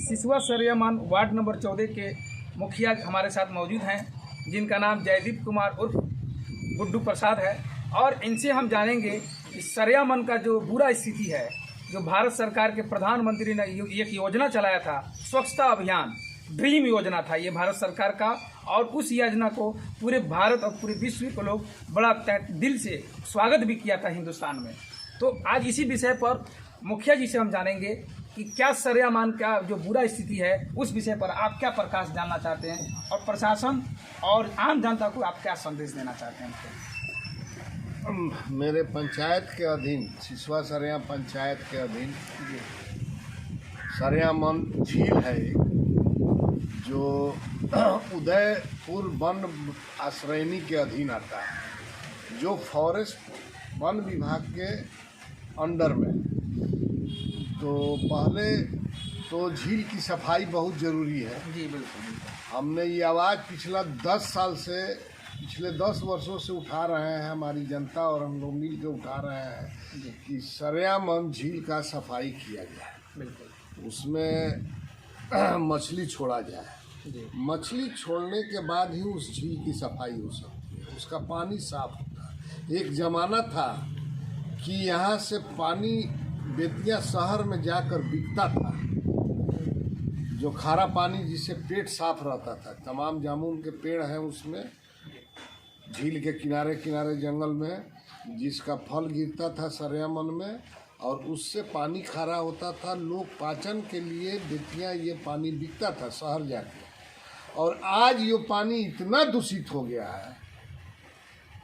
Siswa सरियामान ward number 14 के मुखिया हमारे साथ मौजूद हैं, जिनका नाम जयदीप कुमार उर्फ गुड्डू प्रसाद है। और इनसे हम जानेंगे कि सरियामान का जो बुरा स्थिति है, जो भारत सरकार के प्रधानमंत्री ने एक योजना चलाया था, स्वच्छता अभियान ड्रीम योजना था ये भारत सरकार का, और उस योजना को पूरे भारत और पूरे विश्व को लोग बड़ा दिल से स्वागत भी किया था हिंदुस्तान में। तो आज इसी विषय पर मुखिया जी से हम जानेंगे कि क्या सरियामान का जो बुरा स्थिति है उस विषय पर आप क्या प्रकाश डालना चाहते हैं, और प्रशासन और आम जनता को आप क्या संदेश देना चाहते हैं। मेरे पंचायत के अधीन, सिसवा सरिया पंचायत के अधीन सरियामान झील है एक, जो उदयपुर वन आश्रयनी के अधीन आता है, जो फॉरेस्ट वन विभाग के अंडर में। तो पहले तो झील की सफाई बहुत ज़रूरी है। जी बिल्कुल। हमने ये आवाज़ पिछले 10 वर्षों से उठा रहे हैं, हमारी जनता और हम लोग मिल के उठा रहे हैं कि सरियामान झील का सफाई किया जाए। बिल्कुल। उसमें मछली छोड़ा जाए। मछली छोड़ने के बाद ही उस झील की सफाई हो सकती है, उसका पानी साफ होता है। एक ज़माना था कि यहाँ से पानी बेतिया शहर में जाकर बिकता था, जो खारा पानी जिससे पेट साफ रहता था। तमाम जामुन के पेड़ हैं उसमें, झील के किनारे किनारे जंगल में, जिसका फल गिरता था सरियामान में, और उससे पानी खारा होता था। लोग पाचन के लिए बेतिया ये पानी बिकता था शहर जाके। और आज ये पानी इतना दूषित हो गया है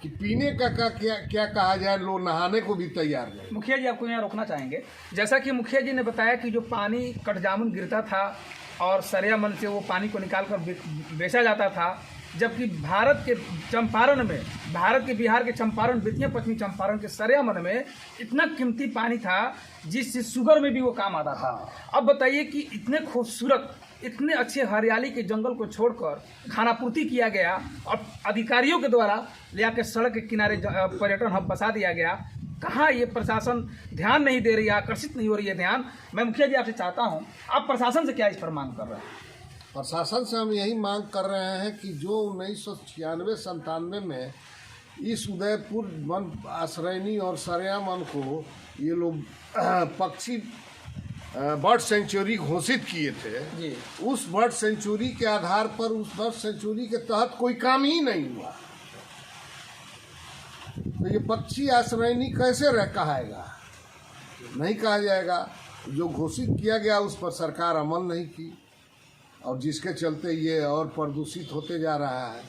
कि पीने का क्या कहा जाए, लोग नहाने को भी तैयार नहीं। मुखिया जी, आपको यहाँ रोकना चाहेंगे। जैसा कि मुखिया जी ने बताया कि जो पानी कटजामुन गिरता था और सरियामान से वो पानी को निकाल कर बेचा जाता था, जबकि भारत के बिहार के चंपारण, बेतिया पश्चिमी चंपारण के सरियामान में इतना कीमती पानी था जिससे शुगर में भी वो काम आता था। अब बताइए कि इतने खूबसूरत, इतने अच्छे हरियाली के जंगल को छोड़कर खानापूर्ति किया गया और अधिकारियों के द्वारा ले आकर सड़क के किनारे पर्यटन हब बसा दिया गया। कहाँ ये प्रशासन ध्यान नहीं दे रही है, आकर्षित नहीं हो रही है ध्यान। मैं मुखिया जी आपसे चाहता हूँ, आप प्रशासन से क्या इस पर मांग कर रहे हैं। प्रशासन से हम यही मांग कर रहे हैं कि जो 1996-97 में इस उदयपुर वन आश्रयनी और सरियामान को ये लोग पक्षी बर्ड सेंचुरी घोषित किए थे जी। उस बर्ड सेंचुरी के आधार पर, उस बर्ड सेंचुरी के तहत कोई काम ही नहीं हुआ। तो ये पक्षी आश्रयनी कैसे कहाएगा, नहीं कहा जाएगा। जो घोषित किया गया उस पर सरकार अमल नहीं की, और जिसके चलते ये और प्रदूषित होते जा रहा है।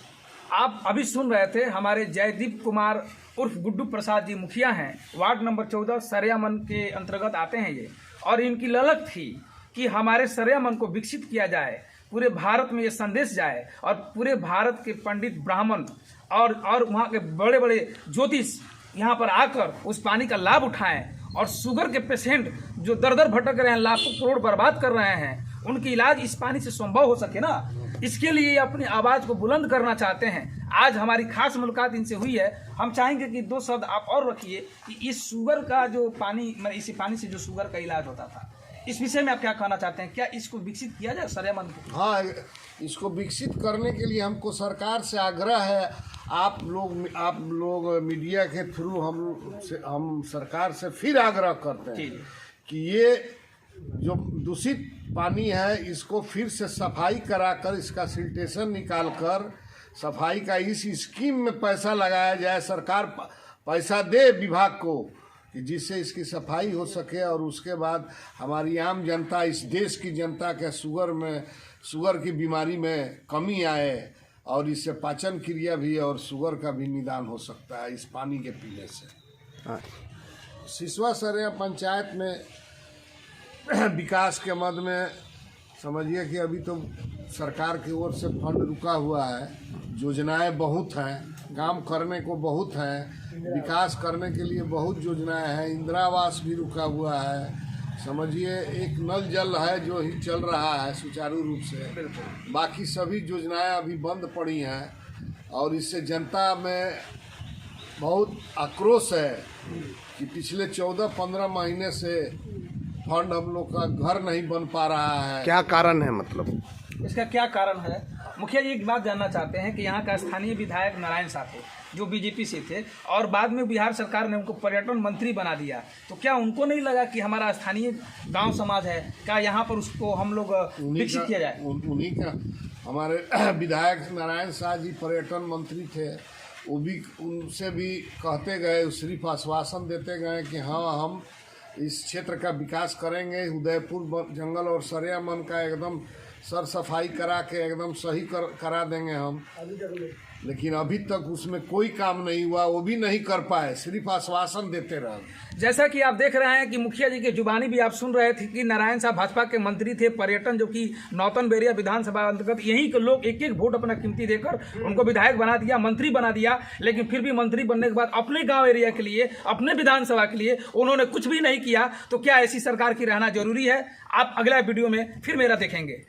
आप अभी सुन रहे थे हमारे जयदीप कुमार उर्फ गुड्डू प्रसाद जी, मुखिया हैं, वार्ड नंबर 14 सरियामान के अंतर्गत आते हैं ये। और इनकी ललक थी कि हमारे सरियामान को विकसित किया जाए, पूरे भारत में ये संदेश जाए, और पूरे भारत के पंडित ब्राह्मण और वहाँ के बड़े बड़े ज्योतिष यहाँ पर आकर उस पानी का लाभ उठाएं, और शुगर के पेशेंट जो दर दर भटक रहे हैं, लाखों करोड़ बर्बाद कर रहे हैं, उनकी इलाज इस पानी से संभव हो सके ना। इसके लिए अपनी आवाज़ को बुलंद करना चाहते हैं। आज हमारी खास मुलाकात इनसे हुई है। हम चाहेंगे कि 2 शब्द आप और रखिए कि इस शुगर का जो पानी, इसी पानी से जो शुगर का इलाज होता था, इस विषय में आप क्या कहना चाहते हैं। क्या इसको विकसित किया जाए सरियामान को? हाँ, इसको विकसित करने के लिए हमको सरकार से आग्रह है। आप लोग मीडिया के थ्रू हम सरकार से फिर आग्रह करते हैं कि ये जो दूषित पानी है इसको फिर से सफाई कराकर, इसका सिल्टेशन निकालकर सफाई का इस स्कीम में पैसा लगाया जाए। सरकार पैसा दे विभाग को कि जिससे इसकी सफाई हो सके, और उसके बाद हमारी आम जनता, इस देश की जनता के शुगर की बीमारी में कमी आए, और इससे पाचन क्रिया भी और शुगर का भी निदान हो सकता है इस पानी के पीने से। सिसवा सरिया पंचायत में विकास के मद में समझिए कि अभी तो सरकार की ओर से फंड रुका हुआ है, योजनाएं बहुत हैं, काम करने को बहुत हैं, विकास करने के लिए बहुत योजनाएं हैं। इंदिरा आवास भी रुका हुआ है। समझिए एक नल जल है जो ही चल रहा है सुचारू रूप से, बाकी सभी योजनाएं अभी बंद पड़ी हैं, और इससे जनता में बहुत आक्रोश है कि पिछले 14-15 महीने से फंड हम लोग का घर नहीं बन पा रहा है। क्या कारण है मतलब? इसका क्या कारण है? मुखिया जी एक बात जानना चाहते हैं कि यहाँ का स्थानीय विधायक नारायण साह थे जो बीजेपी से थे और बाद में बिहार सरकार ने उनको पर्यटन मंत्री बना दिया, तो क्या उनको नहीं लगा कि हमारा स्थानीय गांव समाज है, क्या यहाँ पर उसको हम लोग विकसित किया जाए? उन्हीं का हमारे विधायक नारायण शाह जी पर्यटन मंत्री थे, वो भी उनसे भी कहते गए, सिर्फ आश्वासन देते गए कि हाँ हम इस क्षेत्र का विकास करेंगे, उदयपुर जंगल और सरियामन का एकदम सर सफाई करा के एकदम सही करा देंगे हम। लेकिन अभी तक उसमें कोई काम नहीं हुआ, वो भी नहीं कर पाए, सिर्फ आश्वासन देते रहे। जैसा कि आप देख रहे हैं कि मुखिया जी की जुबानी भी आप सुन रहे थे कि नारायण साहब भाजपा के मंत्री थे पर्यटन, जो कि नौतन बेरिया विधानसभा अंतर्गत यहीं के लोग एक एक वोट अपना कीमती देकर उनको विधायक बना दिया, मंत्री बना दिया, लेकिन फिर भी मंत्री बनने के बाद अपने गाँव एरिया के लिए, अपने विधानसभा के लिए उन्होंने कुछ भी नहीं किया। तो क्या ऐसी सरकार की रहना जरूरी है? आप अगला वीडियो में फिर मेरा देखेंगे।